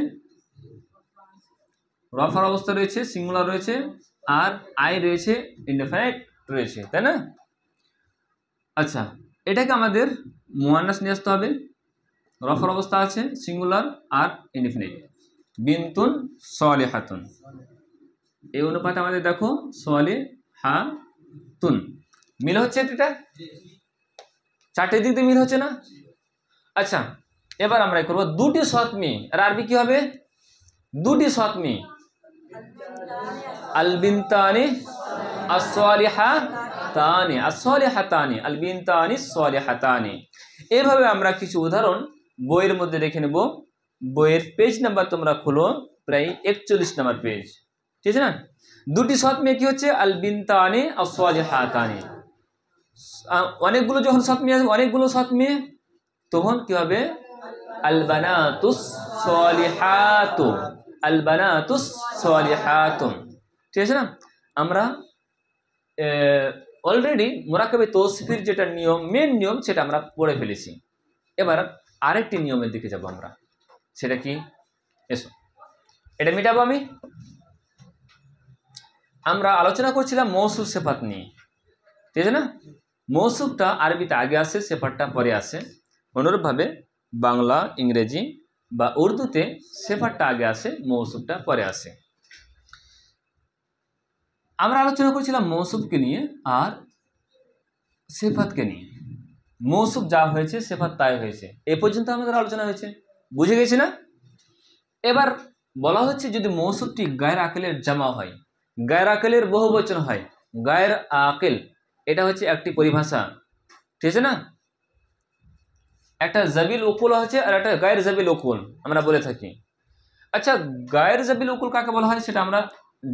Speaker 1: রফার অবস্থা রয়েছে, সিঙ্গুলার রয়েছে আর আই রয়েছে, ইনডেফিনাইট রয়েছে, তাই না? আচ্ছা, এটাকে আমাদের মুয়ান্নাস নিয়ে আসতে হবে, রফার অবস্থা আছে, সিঙ্গুলার আর ইনডেফিনাইট। বিনতুন সালিহাতুন, এই অনুপাতে আমাদের দেখো সালিহাতুন মিল হচ্ছে। এটা চারটে দিক দিয়ে মিল হচ্ছে না? আচ্ছা, এবার আমরা করবো দুটি সৎ মেয়ে, আর আরবি কি হবে? দুটি সৎ মেয়ে, আল বিনতানি as-সালিহাতানি, as-সালিহাতানি, আল বিনতানি as-সালিহাতানি। এভাবে আমরা কিছু উদাহরণ বইয়ের মধ্যে দেখে নেব। বইয়ের পেজ নাম্বার তোমরা খোলো, প্রায় 41 নাম্বার পেজ, ঠিক আছে না? দুটি সৎ মেয়ে কি হচ্ছে? আল বিনতানি as-সালিহাতানি। অনেকগুলো যখন সৎ মেয়ে আসবে, অনেকগুলো সৎ মেয়ে, তখন কি হবে? আল বানাতুস সালিহাতু, আল বানাতুস সালিহাতুন, ঠিক আছে না? আমরা অলরেডি মুরাক্কাবে তৌসিফের যেটা নিয়ম, মেন নিয়ম, সেটা আমরা পড়ে ফেলেছি। এবার আরেকটি নিয়মের দিকে যাব আমরা, সেটা কি? এসো, এটা মিটাবো আমি। আমরা আলোচনা করছিলাম মৌসুফ সিফাত নিয়ে, ঠিক আছে না? মৌসুফটা আরবিতে আগে আসে, সেফাতটা পরে আসে। অনুরূপভাবে বাংলা, ইংরেজি বা উর্দুতে সেফাতটা আগে আসে, মৌসুফটা পরে আসে। আমরা আলোচনা করছিলাম মৌসুফকে নিয়ে আর সেফাতকে নিয়ে। মৌসুফ যা হয়েছে সেফাত তাই হয়েছে, এ পর্যন্ত আমাদের আলোচনা হয়েছে, বুঝে গেছি না? এবার বলা হচ্ছে যদি মৌসুফটি গায়ের আকেলের জামা হয়, গায়ের আকেলের বহু বচন হয়, গায়ের আকেল এটা হচ্ছে একটি পরিভাষা, ঠিক আছে না? একটা জাবিল উকুল হচ্ছে আর একটা গায়ের জাবিল উকুল আমরা বলে থাকি। আচ্ছা, গায়ের জাবিল উকুল কাকে বলা হয় সেটা আমরা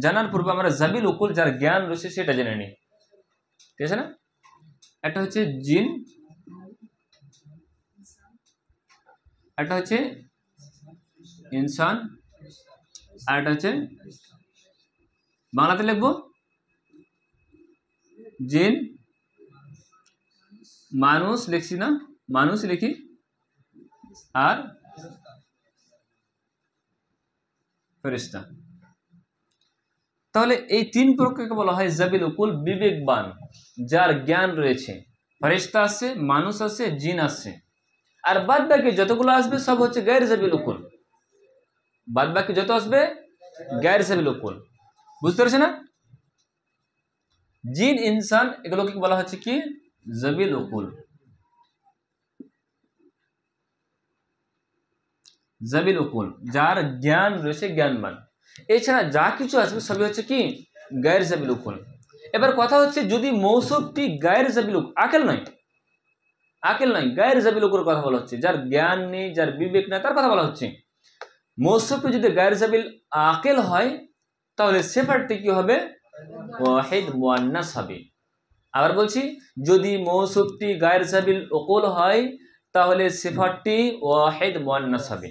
Speaker 1: জানার পূর্বে আমরা জাবিল উকুল যার জ্ঞান রয়েছে সেটা জেনে নিই, ঠিক আছে না? একটা হচ্ছে জিন, একটা হচ্ছে ইনসান, আর একটা হচ্ছে বাংলাতে লিখবো জিন, মানুষ লিখছি না, মানুষ লিখি, আর ফেরেশতা। তাহলে এই তিন প্রকারকে বলা হয় জাবিল উকুল, বিবেকবান যার জ্ঞান রয়েছে। ফেরেশতা আছে, মানুষ আছে, জিন আছে, আর বাদ বাকি যতগুলো আসবে সব হচ্ছে গায়ের জাবিল উকুল। বাদ বাকি যত আসবে গায়ের জাবিল উকুল, বুঝতে পারছে না? জিন, ইনসান এগুলোকে বলা হচ্ছে কি জাবিল উকুল, জাবিল উকুল যার জ্ঞান রয়েছে, জ্ঞানবান। এছাড়া যা কিছু আসবে সবই হচ্ছে কি গায়ের জাবিল উকুল। এবার কথা হচ্ছে যদি মৌসুফটি গায়ের জাবিল উকুল, আকেল নয়, আকেল নয়, গায়ের জাবিল উকুল কথা বলা হচ্ছে, যার জ্ঞান নেই, যার বিবেক নেই, তার কথা বলা হচ্ছে। মৌসুফটি যদি গায়ের জাবিল আকেল হয় তাহলে সেফাতটি কি হবে? ওয়াহিদ মুআন্নাস হবে। আবার বলছি, যদি মৌসুফটি গায়ের জাবিল উকুল হয় তাহলে সেফাতটি ওয়াহিদ মুআন্নাস হবে।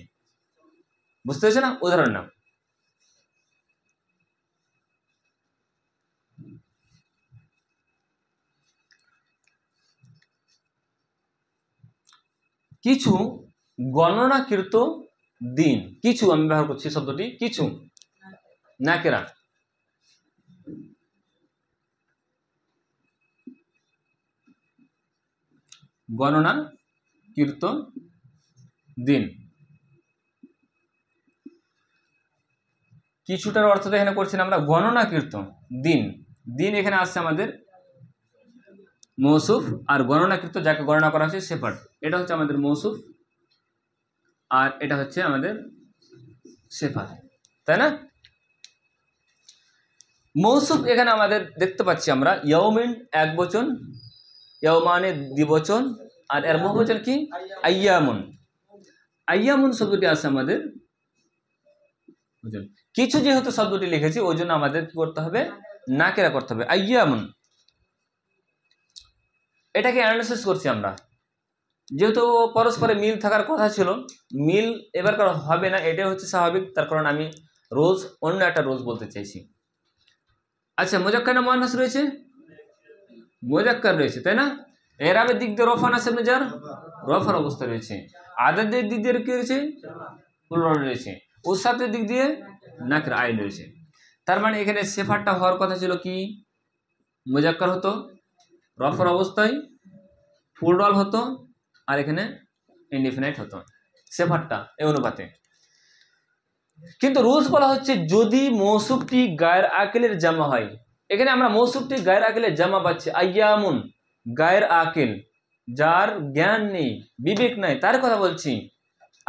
Speaker 1: বুঝতে পেরেছ না? উদাহরণ নাও, কিছু গণনাকৃত দিন, কিছু আমি ব্যবহার করছি শব্দটি, কিছু নাকেরা, গণনাকৃত দিন। কিছুটার অর্থটা এখানে করছি না আমরা, গণনাকৃত দিন। দিন এখানে আসছে আমাদের মৌসুফ, আর গণনাকৃত যাকে গণনা করা হচ্ছে সেফাত, এটা হচ্ছে আমাদের মৌসুফ, আর এটা হচ্ছে আমাদের সেফাত, তাই না? মৌসুফ এখানে আমাদের দেখতে পাচ্ছি আমরা ইয়াউমিন এক বচন, ইয়াউমানে দ্বিবচন, আর এর বহুবচন কি আইয়ামুন। আইয়ামুন শব্দটি আছে আমাদের কিছু, যেহেতু শব্দটি লিখেছি ওই জন্য আমাদের কি করতে হবে? নাকেরা করতে হবে, আইয়ামুন। এটাকে অ্যানালিসিস করছি আমরা, যেহেতু পরস্পরে মিল থাকার কথা ছিল, মিল এবার হবে না, এটাই হচ্ছে স্বাভাবিক, তার কারণ আমি রোজ অন্য একটা রোজ বলতে চাইছি। আচ্ছা, মুজাক্কার না মুআন্নাস রয়েছে? মুজাক্কার রয়েছে, তাই না? এরাবের দিক দিয়ে রফা নাসব জার, রফার অবস্থা রয়েছে। আদাদের দিক দিয়ে কি রয়েছে? প্লুরাল রয়েছে। উসাতের দিক দিয়ে নাকরা আইন রয়েছে। তার মানে এখানে সেফাতটা হওয়ার কথা ছিল কি মুজাক্কার হতো, রফার অবস্থায় প্লুরাল হতো, আর এখানে ইনডিফিনাইট হতো সেফাতটা এই অনুপাতে। কিন্তু রুলস বলা হচ্ছে যদি মৌসুফটি গায়ের আকেলের জামা হয়, এখানে আমরা মৌসুফটি গায়ের আকেলের জামা পাচ্ছি, আইয়ামুন গায়ের আকেল, যার জ্ঞান নেই, বিবেক নাই, তার কথা বলছি।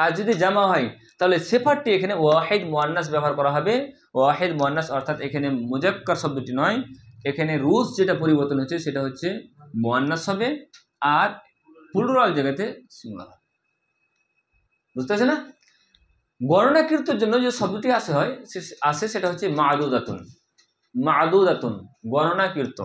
Speaker 1: আর যদি জামা হয় তাহলে সেফাতটি এখানে ওয়াহিদ মুআন্নাস ব্যবহার করা হবে। ওয়াহিদ মুআন্নাস অর্থাৎ এখানে মুজাক্কার শব্দটি নয়, এখানে রুলস যেটা পরিবর্তন হচ্ছে সেটা হচ্ছে মুআন্নাস হবে, আর প্লুরাল জায়গাতে সিঙ্গুলার হবে। বুঝতে পারছে না? গণনাকৃতর জন্য যে শব্দটি আসে সেটা হচ্ছে মাদুদাতুন। মাদুদাতুন গণনাকৃত,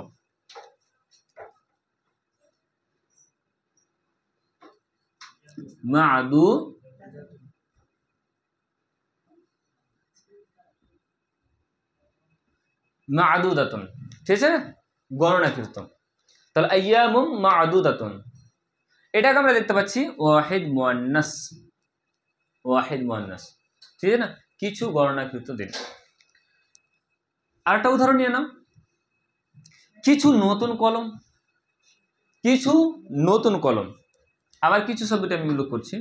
Speaker 1: মাদুদাতুন, ঠিক আছে, গণনাকৃত। তাহলে আইয়ামুম মাদুদাতুন, এটাকে আমরা দেখতে পাচ্ছি ওয়াহিদ মুআন্নাস, ওয়াহিদ মুআন্নাস, ঠিক আছে না? কিছু গণনাকৃত দিন। আরেকটা উদাহরণ নিয়ে নাও, কিছু নতুন কলম, কিছু নতুন কলম। আবার কিছু শব্দটি আমি উল্লেখ করছি।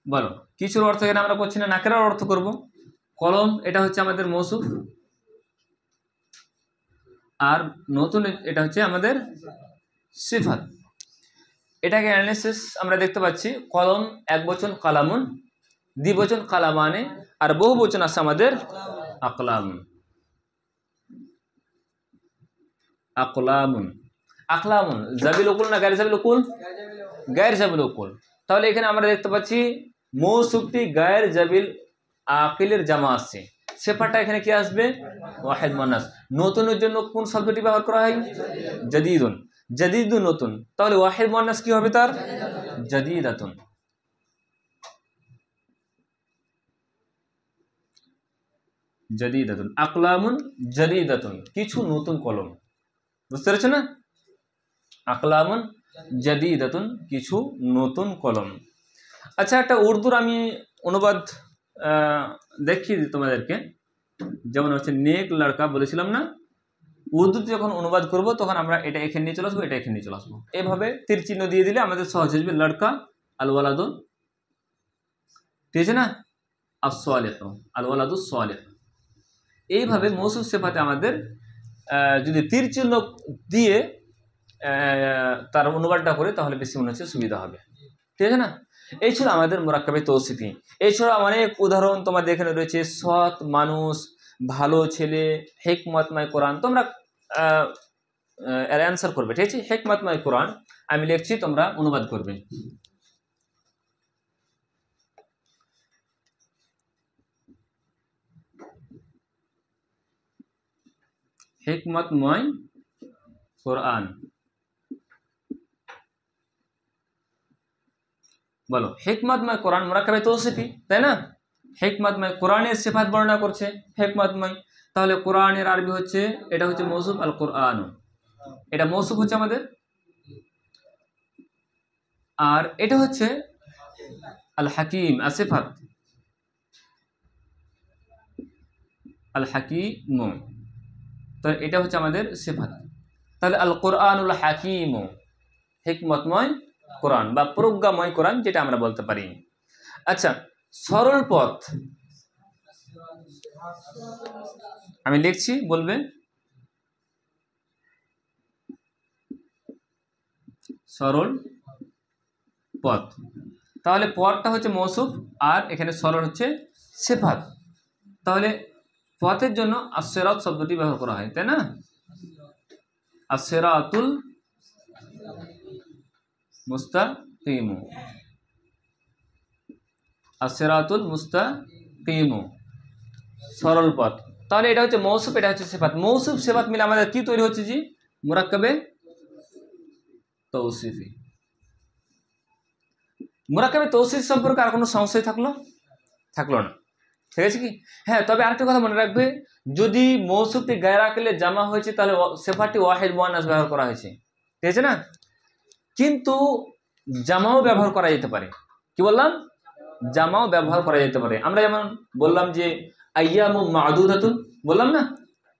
Speaker 1: বলো, কিছুর অর্থ এখানে আমরা করছি না, নাকেরার অর্থ করব। কলম এটা হচ্ছে আমাদের মৌসুফ, আর নতুন এটা হচ্ছে আমাদের সিফাত। এটাকে অ্যানালিসিস আমরা দেখতে পাচ্ছি, কলম এক বচন কালামুন, দ্বিবচন কালামানে, আর বহু বচন আছে আমাদের আকলামুন। আকলামুন, আকলামুন জাবিল উকুল না গায়র জাবিল উকুল? গায়র জাবিল উকুল। তাহলে এখানে আমরা দেখতে পাচ্ছি মৌসুফটি গায়র জাবিল আকিলের জামা আসছে, সেফারটা এখানে কি আসবে? ওয়াহিদ মুয়ান্নাস। নতুনের জন্য কোন শব্দটি ব্যবহার করা হয়? জাদীদুন। জাদীদুন নতুন, তাহলে ওয়াহিদ মুয়ান্নাস কি হবে তার? জাদীদাতুন। জাদীদাতুন, আকলামুন জাদীদাতুন, কিছু নতুন কলম। বুঝতে পেরেছো না? আকলামুন জাদীদাতুন, কিছু নতুন কলম। আচ্ছা, একটা উর্দুর আমি অনুবাদ দেখিয়ে দিই তোমাদেরকে। যেমন হচ্ছে নেক লড়কা বলেছিলাম না, উর্দুতে যখন অনুবাদ করব তখন আমরা এটা এখানে নিয়ে চলে আসবো, এটা এখানে নিয়ে চলে আসবো। এভাবে তীর চিহ্ন দিয়ে দিলে আমাদের সহজ হয়ে যাবে। লড়কা আল ওয়ালাদু, ঠিক আছে না? আস-সালিহু, আল ওয়ালাদু সালিহ। এইভাবে মৌসুফ সিফাতে আমাদের যদি তীর চিহ্ন দিয়ে তার অনুবাদটা করে তাহলে বেশি মনে হচ্ছে সুবিধা হবে, ঠিক আছে না? এই ছিল আমাদের মুরাক্কাবে তৌসিফি। এছাড়া অনেক উদাহরণ তোমাদের এখানে রয়েছে, সৎ মানুষ, ভালো ছেলে, হিকমতময় কোরআন। তোমরা এর অ্যান্সার করবে, ঠিক আছে? হিকমতময় কোরআন আমি লিখছি, তোমরা অনুবাদ করবে। হিকমতময় কোরআন, বলো হিকমতময় কোরআন মুরাক্কাবে তৌসিফি, তাই না? হিকমতময় কোরআনের সিফাত বর্ণনা করছে হিকমতময়। তাহলে কোরআনের আরবি হচ্ছে, এটা হচ্ছে মৌসুফ আল কোরআন, এটা মৌসুফ হচ্ছে আমাদের, আর এটা হচ্ছে আল হাকিম আসিফাত, আল হাকিম, তো এটা হচ্ছে আমাদের সিফাত। তাহলে আল কোরআনুল হাকিম, হিকমতময় কোরআন বা প্রজ্ঞাময় কোরআন যেটা আমরা বলতে পারি। আচ্ছা, সরল পথ আমি লিখছি, বলবে সরল পথ। তাহলে পথটা হচ্ছে মৌসুফ, আর এখানে সরল হচ্ছে সিফাত। তাহলে পথের জন্য আস-সিরাত শব্দটি ব্যবহার করা হয়, তাই না? আস-সিরাতুল মুস্তাকিম, আস-সিরাতুল মুস্তাকিম, সরল পথ। তাহলে এটা হচ্ছে মৌসুফ, এটা হচ্ছে সিফাত। মৌসুফ সিফাত মিলে আমাদের কি তৈরি হচ্ছে জি? মুরাক্কাবে তৌসিফি। মুরাক্কাবে তৌসিফ সম্পর্কে আর কোনো সংশয় থাকলো না, ঠিক আছে কি? হ্যাঁ, তবে আরেকটা কথা মনে রাখবে, যদি মৌসুফটি গায়র আকিলে জামা হয়েছে তাহলে সিফাতটি ওয়াহিদ মুয়ান্নাস ব্যবহার করা হয়েছে, ঠিক আছে না? কিন্তু জামাও ব্যবহার করা যেতে পারে। কি বললাম? জামাও ব্যবহার করা যেতে পারে। আমরা যেমন বললাম যে আইয়ামুম মা'দুদাতুন, বললাম না?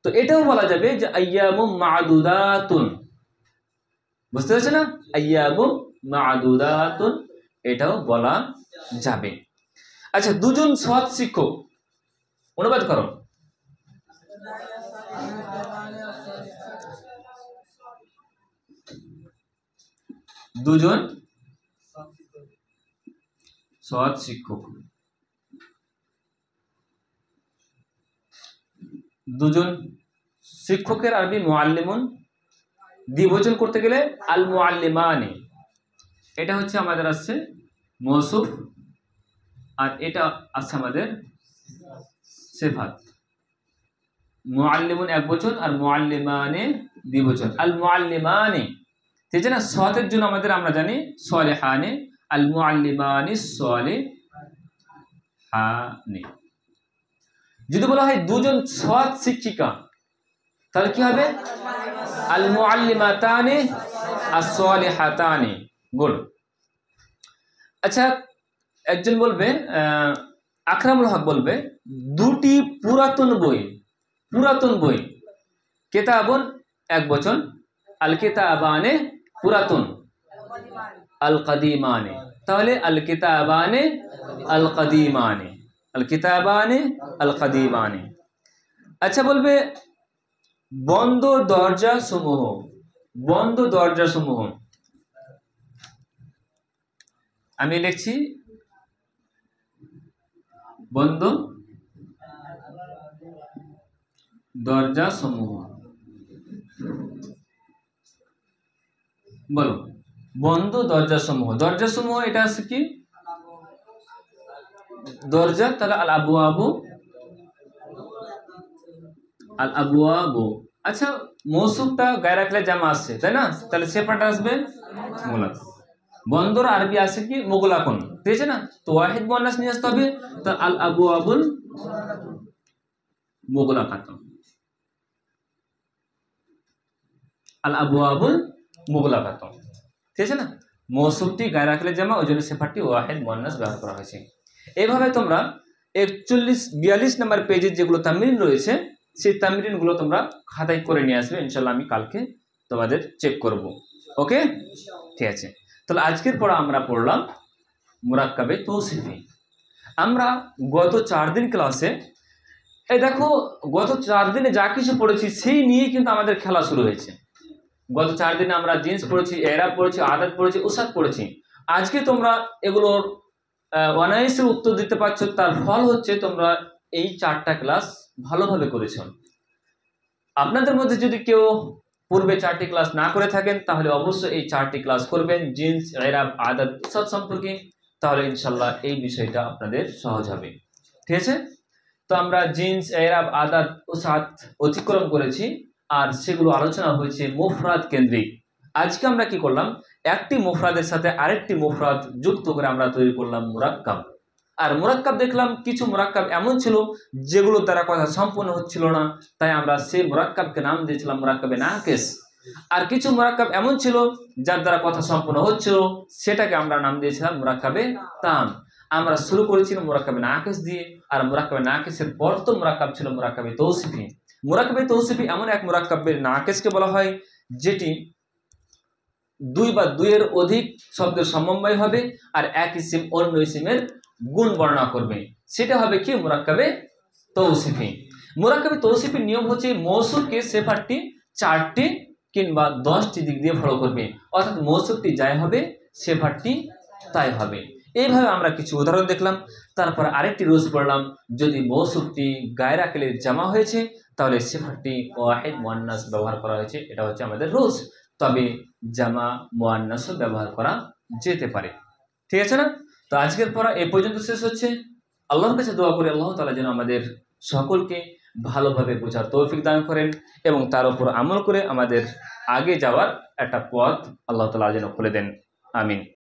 Speaker 1: তো এটাও বলা যাবে যে আইয়ামুম মা'দুদাতুন, বুঝতে পারছো না? আইয়ামুম মা'দুদাতুন, এটাও বলা যাবে। আচ্ছা, দুজন সৎ শিক্ষক, অনুবাদ করো। দুজন সৎ শিক্ষক, দুজন শিক্ষকের আরবি মুআল্লিমুন, দ্বিবচন করতে গেলে আল মুআল্লিমানি। এটা হচ্ছে আমাদের আসছে মৌসুফ, আর এটা আসছে আমাদের সিফাত। মুআল্লিমুন এক বচন আর মুআল্লিমানি দ্বিবচন। আল মুআল্লিমানি, ঠিক আছে না? সতের জন্য আমাদের আমরা জানি সালিহানি, আল মুআল্লিমানি সালিহানি। যদি বলা হয় দুজন সৎ শিক্ষিকা, তাহলে কি হবে? আল মুআল্লিমাতানি আস-সালিহাতানি। গুড। আচ্ছা, একজন বলবে আকরামুল হক বলবে দুটি পুরাতন বই, কিতাবুন এক বচন, আল কিতাবানে পুরাতন, আল কাদিমানে, তাহলে আল কিতাবানে আল কাদিমানে, আল কিতাবানে আল কাদিমানে। আচ্ছা বলবে বন্ধ দরজা সমূহ, আমি লিখছি বন্ধ দরজা সমূহ। বলো বন্ধ দরজা সমূহ, এটা আছে কি দরজা, তাহলে আল আবওয়াবু। আচ্ছা মৌসুফটা গায়ে রাখলে জামা আসছে তাই না, তাহলে সেপাটা আসবে মুগলাক। বন্দর আরবি আছে কি মুগলাকুন, ঠিক আছে না, তো ওয়াহিদ মুয়ান্নাস নিয়ে আসতে হবে, তো আল আবওয়াবুল মুগলাকাতুন, আল আবওয়াবুল মুগলাকাতুন, ঠিক আছে না। মৌসুফটি গায়ে রাখলে জামা, ওই জন্য সেপাটি ওয়াহিদ মুয়ান্নাস ব্যবহার করা হয়েছে। এইভাবে তোমরা 41-42 নম্বর পেজের যেগুলো তামরিন রয়েছে সেই তামরিনগুলো তোমরা খাতায় করে নিয়ে আসবে, ইনশাল্লাহ আমি কালকে তোমাদের চেক করব। ওকে, ঠিক আছে। তাহলে আজকের পড়া আমরা পড়লাম মুরাক্কাবে তৌসিফি। আমরা গত 4 দিন ক্লাসে এই দেখো গত 4 দিনে যা কিছু পড়েছি সেই নিয়ে কিন্তু আমাদের খেলা শুরু হয়েছে। গত 4 দিনে আমরা জিন্স পড়েছি, এরাব পড়েছি, আদাত পড়েছি, উসাদ পড়েছি। আজকে তোমরা এগুলোর অনায়াসে উত্তর দিতে পারছো, তার ফল হচ্ছে তোমরা এই 4টা ক্লাস ভালোভাবে করেছো। আপনাদের মধ্যে যদি কেউ পূর্বে 4টি ক্লাস না করে থাকেন তাহলে অবশ্যই এই 4টি ক্লাস করবেন জিন্স, এরাব, আদাত, উসাদ সম্পর্কে, তাহলে ইনশাল্লাহ এই বিষয়টা আপনাদের সহজ হবে, ঠিক আছে। তো আমরা জিন্স, এরাব, আদাত, উসাদ অতিক্রম করেছি আর সেগুলো আলোচনা হয়েছে মুফরাদ কেন্দ্রিক। আজকে আমরা কি করলাম, একটি মুফরাদের সাথে আরেকটি মুফরাদ যুক্ত করে আমরা তৈরি করলাম মুরাক্কাব। আর মুরাক্কাব দেখলাম কিছু মুরাক্কাব এমন ছিল যেগুলোর দ্বারা কথা সম্পূর্ণ হচ্ছিল না, তাই আমরা সেই মুরাক্কাবকে নাম দিয়েছিলাম মুরাক্কাবে নাকিস। আর কিছু মুরাক্কাব এমন ছিল যার দ্বারা কথা সম্পূর্ণ হচ্ছিল, সেটাকে আমরা নাম দিয়েছিলাম মুরাক্কাবে তাম। আমরা শুরু করেছিলাম মুরাক্কাবে নাকিস দিয়ে, আর মুরাক্কাবে নাকিসের পর তো মুরাক্কাব ছিল মুরাক্কাবে তৌসিফি। মুরাক্কাবে তৌসিফি এমন এক মুরাক্কাবে নাকিসকে বলা হয় যেটি 2 বা 2 এর অধিক শব্দের সমন্বয় হবে আর এক ইসিম অন্য ইসিমের গুণ বর্ণনা করবে, সেটা হবে কি মুরাক্কাবে তৌসিফি। মুরাক্কাবে তৌসিফির নিয়ম হচ্ছে মৌসুফকে সেফারটি 4টি কিংবা 10টি দিক দিয়ে ফলো করবে, অর্থাৎ মৌসুফটি যাই হবে সেফারটি তাই হবে। এইভাবে আমরা কিছু উদাহরণ দেখলাম। তারপর আরেকটি রুলস পড়লাম, যদি মৌসুফটি গায়ে রাখলে জামা হয়েছে তাহলে সেফারটি ওয়াহিদ মুয়ান্নাস ব্যবহার করা হয়েছে, এটা হচ্ছে আমাদের রুলস। তবে জামা মুয়ান্নাসও ব্যবহার করা যেতে পারে, ঠিক আছে না। তো আজকের পড়া এই পর্যন্ত শেষ হচ্ছে। আল্লাহর কাছে দোয়া করি আল্লাহ তাআলা যেন আমাদের সকলকে ভালোভাবে বোঝার তৌফিক দান করেন এবং তার উপর আমল করে আমাদের আগে যাওয়ার একটা পথ আল্লাহ তাআলা যেন খুলে দেন। আমিন।